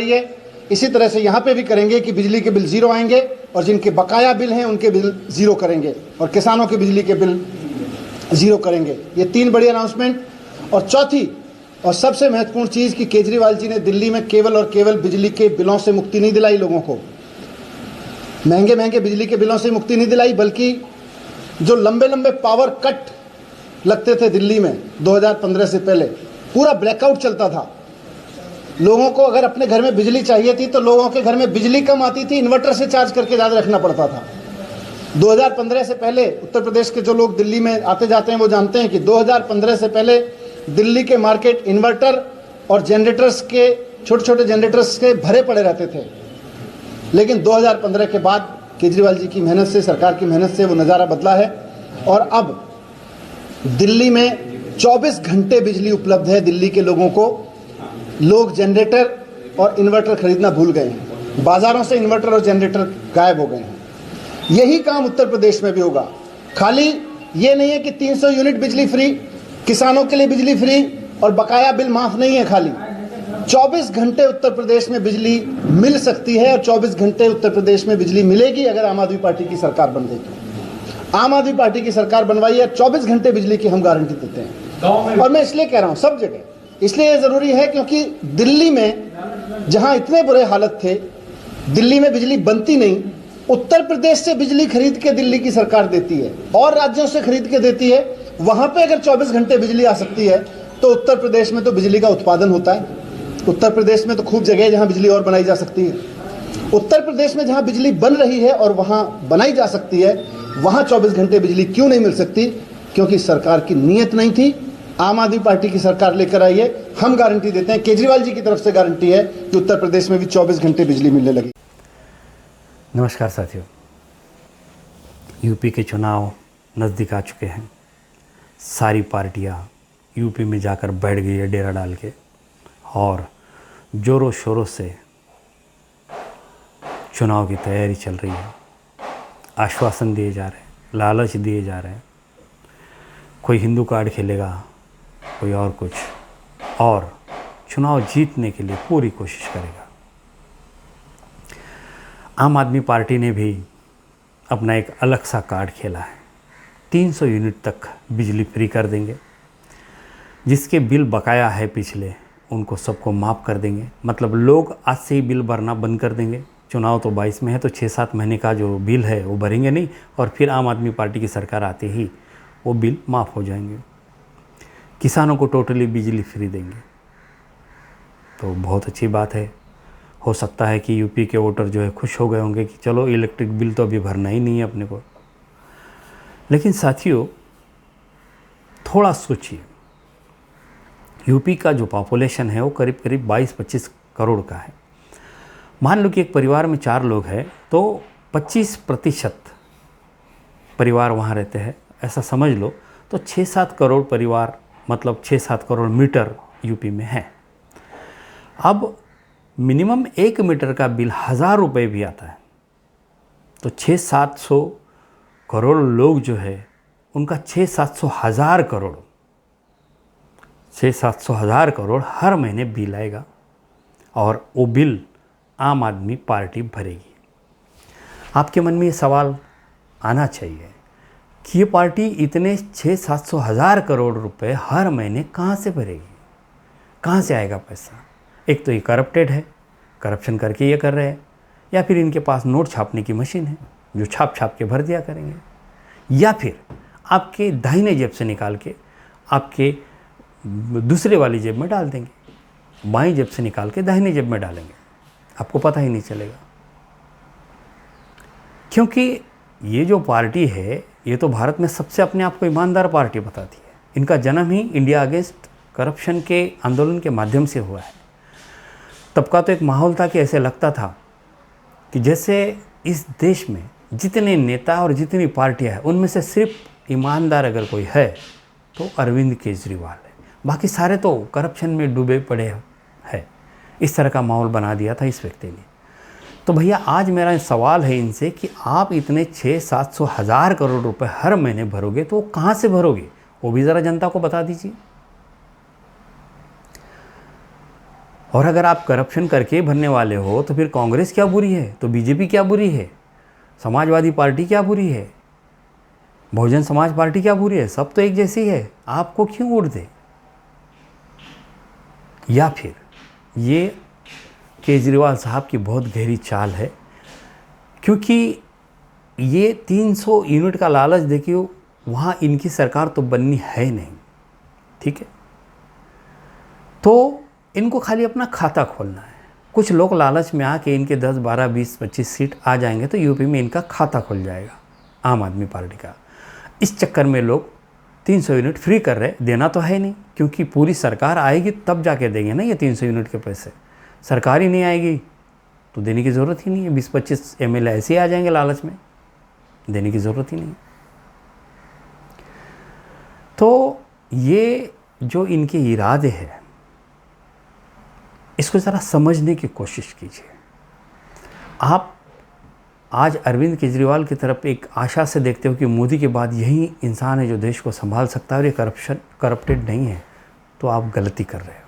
है। इसी तरह से यहाँ पे भी करेंगे कि बिजली के बिल ज़ीरो आएंगे और जिनके बकाया बिल हैं उनके बिल ज़ीरो करेंगे और किसानों के बिजली के बिल ज़ीरो करेंगे। ये 3 बड़ी अनाउंसमेंट। और चौथी और सबसे महत्वपूर्ण चीज़ कि केजरीवाल जी ने दिल्ली में केवल और केवल बिजली के बिलों से मुक्ति नहीं दिलाई लोगों को, महंगे महंगे बिजली के बिलों से मुक्ति नहीं दिलाई, बल्कि जो लंबे लंबे पावर कट लगते थे दिल्ली में 2015 से पहले, पूरा ब्लैकआउट चलता था। लोगों को अगर अपने घर में बिजली चाहिए थी तो लोगों के घर में बिजली कम आती थी, इन्वर्टर से चार्ज करके ज़्यादा रखना पड़ता था। 2015 से पहले उत्तर प्रदेश के जो लोग दिल्ली में आते जाते हैं वो जानते हैं कि 2015 से पहले दिल्ली के मार्केट इन्वर्टर और जनरेटर्स के, छोटे छोटे जनरेटर्स के भरे पड़े रहते थे। लेकिन 2015 के बाद केजरीवाल जी की मेहनत से, सरकार की मेहनत से वो नज़ारा बदला है और अब दिल्ली में 24 घंटे बिजली उपलब्ध है। दिल्ली के लोगों को, लोग जनरेटर और इन्वर्टर खरीदना भूल गए हैं, बाज़ारों से इन्वर्टर और जनरेटर गायब हो गए हैं। यही काम उत्तर प्रदेश में भी होगा। खाली ये नहीं है कि 300 यूनिट बिजली फ्री, किसानों के लिए बिजली फ्री और बकाया बिल माफ़ नहीं है। खाली 24 घंटे उत्तर प्रदेश में बिजली मिल सकती है और 24 घंटे उत्तर प्रदेश में बिजली मिलेगी अगर आम आदमी पार्टी की सरकार बन गई तो। आम आदमी पार्टी की सरकार बनवाई है, 24 घंटे बिजली की हम गारंटी देते हैं। और मैं इसलिए कह रहा हूँ सब जगह, इसलिए ये ज़रूरी है क्योंकि दिल्ली में जहाँ इतने बुरे हालत थे, दिल्ली में बिजली बनती नहीं, उत्तर प्रदेश से बिजली खरीद के दिल्ली की सरकार देती है और राज्यों से खरीद के देती है। वहाँ पे अगर 24 घंटे बिजली आ सकती है तो उत्तर प्रदेश में तो बिजली का उत्पादन होता है। उत्तर प्रदेश में तो खूब जगह है जहाँ बिजली और बनाई जा सकती है। उत्तर प्रदेश में जहाँ बिजली बन रही है और वहाँ बनाई जा सकती है, वहाँ 24 घंटे बिजली क्यों नहीं मिल सकती? क्योंकि सरकार की नीयत नहीं थी। आम आदमी पार्टी की सरकार लेकर आई है। हम गारंटी देते हैं, केजरीवाल जी की तरफ से गारंटी है कि उत्तर प्रदेश में भी 24 घंटे बिजली मिलने लगी। नमस्कार साथियों, यूपी के चुनाव नज़दीक आ चुके हैं। सारी पार्टियां यूपी में जाकर बैठ गई है डेरा डाल के और ज़ोरों शोरों से चुनाव की तैयारी चल रही है। आश्वासन दिए जा रहे हैं, लालच दिए जा रहे हैं। कोई हिंदू कार्ड खेलेगा, कोई और कुछ, और चुनाव जीतने के लिए पूरी कोशिश करेगा। आम आदमी पार्टी ने भी अपना एक अलग सा कार्ड खेला है। 300 यूनिट तक बिजली फ्री कर देंगे। जिसके बिल बकाया है पिछले, उनको सबको माफ़ कर देंगे। मतलब लोग आज से ही बिल भरना बंद कर देंगे। चुनाव तो 22 में है, तो 6-7 महीने का जो बिल है वो भरेंगे नहीं, और फिर आम आदमी पार्टी की सरकार आते ही वो बिल माफ़ हो जाएंगे। किसानों को टोटली बिजली फ्री देंगे, तो बहुत अच्छी बात है। हो सकता है कि यूपी के वोटर जो है खुश हो गए होंगे कि चलो इलेक्ट्रिक बिल तो अभी भरना ही नहीं है अपने को। लेकिन साथियों, थोड़ा सोचिए, यूपी का जो पॉपुलेशन है वो करीब करीब 22-25 करोड़ का है। मान लो कि एक परिवार में 4 लोग हैं तो 25% परिवार वहाँ रहते हैं, ऐसा समझ लो। तो 6-7 करोड़ परिवार, मतलब 6-7 करोड़ मीटर यूपी में है। अब मिनिमम 1 मीटर का बिल 1000 रुपये भी आता है, तो 600-700 करोड़ लोग जो है उनका 600-700 हज़ार करोड़ 600-700 हज़ार करोड़ हर महीने बिल आएगा और वो बिल आम आदमी पार्टी भरेगी। आपके मन में ये सवाल आना चाहिए कि ये पार्टी इतने 600-700 हज़ार करोड़ रुपए हर महीने कहाँ से भरेगी? कहाँ से आएगा पैसा? एक तो ये करप्टेड है, करप्शन करके ये कर रहे हैं, या फिर इनके पास नोट छापने की मशीन है जो छाप छाप के भर दिया करेंगे, या फिर आपके दाहिने जेब से निकाल के आपके दूसरे वाली जेब में डाल देंगे, बाईं जेब से निकाल के दाहिने जेब में डालेंगे, आपको पता ही नहीं चलेगा। क्योंकि ये जो पार्टी है ये तो भारत में सबसे अपने आप को ईमानदार पार्टी बताती है। इनका जन्म ही इंडिया अगेंस्ट करप्शन के आंदोलन के माध्यम से हुआ है। तब का तो एक माहौल था कि ऐसे लगता था कि जैसे इस देश में जितने नेता और जितनी पार्टियां हैं उनमें से सिर्फ ईमानदार अगर कोई है तो अरविंद केजरीवाल है, बाकी सारे तो करप्शन में डूबे पड़े हैं। इस तरह का माहौल बना दिया था इस व्यक्ति ने। तो भैया आज मेरा सवाल है इनसे कि आप इतने 600-700 हज़ार करोड़ रुपए हर महीने भरोगे तो कहाँ से भरोगे? वो भी ज़रा जनता को बता दीजिए। और अगर आप करप्शन करके भरने वाले हो तो फिर कांग्रेस क्या बुरी है, तो बीजेपी क्या बुरी है, समाजवादी पार्टी क्या बुरी है, बहुजन समाज पार्टी क्या बुरी है, सब तो एक जैसी है, आपको क्यों वोट दे। या फिर ये केजरीवाल साहब की बहुत गहरी चाल है, क्योंकि ये 300 यूनिट का लालच देखिए, वहाँ इनकी सरकार तो बननी है नहीं, ठीक है। तो इनको खाली अपना खाता खोलना है। कुछ लोग लालच में आके इनके 10, 12, 20, 25 सीट आ जाएंगे तो यूपी में इनका खाता खुल जाएगा आम आदमी पार्टी का। इस चक्कर में लोग 300 यूनिट फ्री कर रहे, देना तो है नहीं, क्योंकि पूरी सरकार आएगी तब जाके देंगे ना ये 300 यूनिट के पैसे। सरकार ही नहीं आएगी तो देने की ज़रूरत ही नहीं है। 20-25 MLA ऐसे ही आ जाएंगे लालच में, देने की ज़रूरत ही नहीं। तो ये जो इनके इरादे हैं इसको ज़रा समझने की कोशिश कीजिए। आप आज अरविंद केजरीवाल की तरफ एक आशा से देखते हो कि मोदी के बाद यही इंसान है जो देश को संभाल सकता है और ये करप्टेड नहीं है, तो आप गलती कर रहे हो।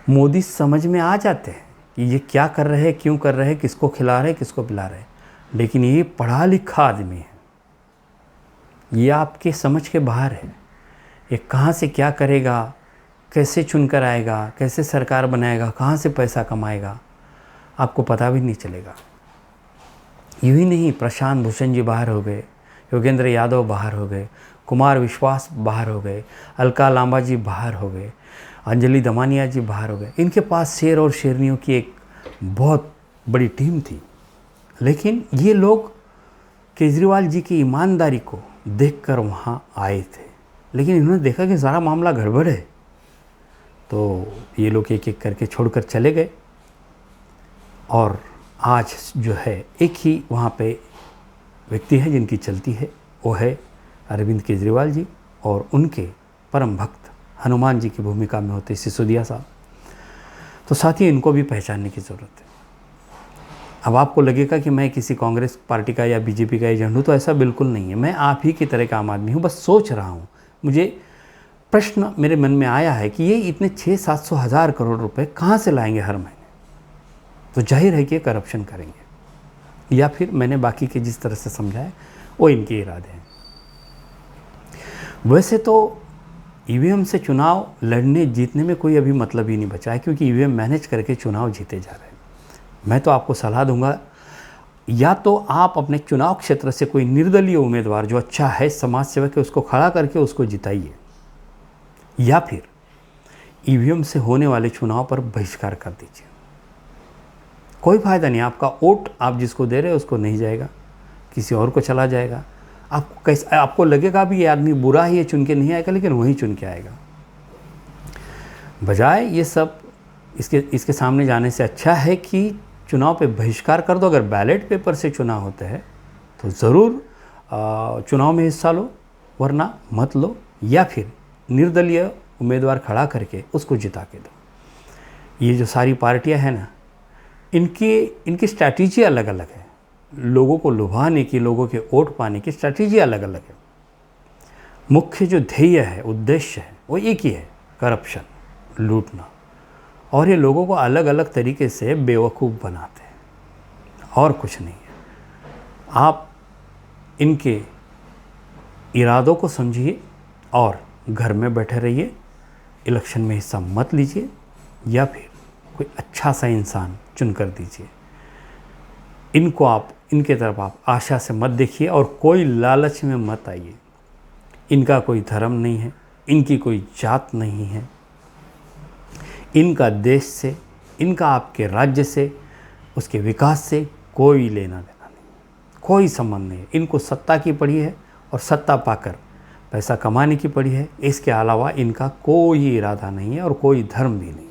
मोदी समझ में आ जाते हैं कि ये क्या कर रहे हैं, क्यों कर रहे हैं, किसको खिला रहे हैं, किसको पिला रहे हैं, लेकिन ये पढ़ा लिखा आदमी है, ये आपके समझ के बाहर है। ये कहाँ से क्या करेगा, कैसे चुनकर आएगा, कैसे सरकार बनाएगा, कहाँ से पैसा कमाएगा, आपको पता भी नहीं चलेगा। यूँ ही नहीं, प्रशांत भूषण जी बाहर हो गए, योगेंद्र यादव बाहर हो गए, कुमार विश्वास बाहर हो गए, अलका लांबा जी बाहर हो गए, अंजलि दमानिया जी बाहर हो गए। इनके पास शेर और शेरनियों की एक बहुत बड़ी टीम थी, लेकिन ये लोग केजरीवाल जी की ईमानदारी को देखकर वहाँ आए थे, लेकिन इन्होंने देखा कि सारा मामला गड़बड़ है, तो ये लोग एक एक करके छोड़कर चले गए। और आज जो है एक ही वहाँ पे व्यक्ति है जिनकी चलती है, वो है अरविंद केजरीवाल जी और उनके परम भक्त हनुमान जी की भूमिका में होते सिसोदिया साहब। तो साथ ही इनको भी पहचानने की ज़रूरत है। अब आपको लगेगा कि मैं किसी कांग्रेस पार्टी का या बीजेपी का एजेंट हूँ, तो ऐसा बिल्कुल नहीं है। मैं आप ही की तरह का आम आदमी हूँ, बस सोच रहा हूँ। मुझे प्रश्न मेरे मन में आया है कि ये इतने 600-700 हज़ार करोड़ रुपए कहाँ से लाएंगे हर महीने, तो जाहिर है कि ये करप्शन करेंगे, या फिर मैंने बाकी के जिस तरह से समझाया वो इनके इरादे हैं। वैसे तो ईवीएम से चुनाव लड़ने जीतने में कोई अभी मतलब ही नहीं बचा है, क्योंकि ईवीएम मैनेज करके चुनाव जीते जा रहे हैं। मैं तो आपको सलाह दूंगा, या तो आप अपने चुनाव क्षेत्र से कोई निर्दलीय उम्मीदवार जो अच्छा है, समाज सेवक है, उसको खड़ा करके उसको जिताइए, या फिर ईवीएम से होने वाले चुनाव पर बहिष्कार कर दीजिए। कोई फ़ायदा नहीं, आपका वोट आप जिसको दे रहे हो उसको नहीं जाएगा, किसी और को चला जाएगा। आपको लगेगा भी ये आदमी बुरा ही है, चुन के नहीं आएगा, लेकिन वही चुन के आएगा। बजाय ये सब इसके सामने जाने से अच्छा है कि चुनाव पे बहिष्कार कर दो। अगर बैलेट पेपर से चुनाव होते हैं तो ज़रूर चुनाव में हिस्सा लो, वरना मत लो, या फिर निर्दलीय उम्मीदवार खड़ा करके उसको जिता के दो। ये जो सारी पार्टियां हैं ना, इनकी स्ट्रैटेजी अलग अलग है। लोगों को लुभाने की, लोगों के वोट पाने की स्ट्रैटेजी अलग अलग है। मुख्य जो ध्येय है, उद्देश्य है, वो एक ही है, करप्शन, लूटना। और ये लोगों को अलग अलग तरीके से बेवकूफ़ बनाते हैं, और कुछ नहीं है। आप इनके इरादों को समझिए और घर में बैठे रहिए, इलेक्शन में हिस्सा मत लीजिए, या फिर कोई अच्छा सा इंसान चुन कर दीजिए। इनके तरफ आप आशा से मत देखिए और कोई लालच में मत आइए। इनका कोई धर्म नहीं है, इनकी कोई जात नहीं है, इनका देश से, इनका आपके राज्य से, उसके विकास से कोई लेना देना नहीं, कोई संबंध नहीं है। इनको सत्ता की पड़ी है और सत्ता पाकर पैसा कमाने की पड़ी है। इसके अलावा इनका कोई इरादा नहीं है और कोई धर्म भी नहीं।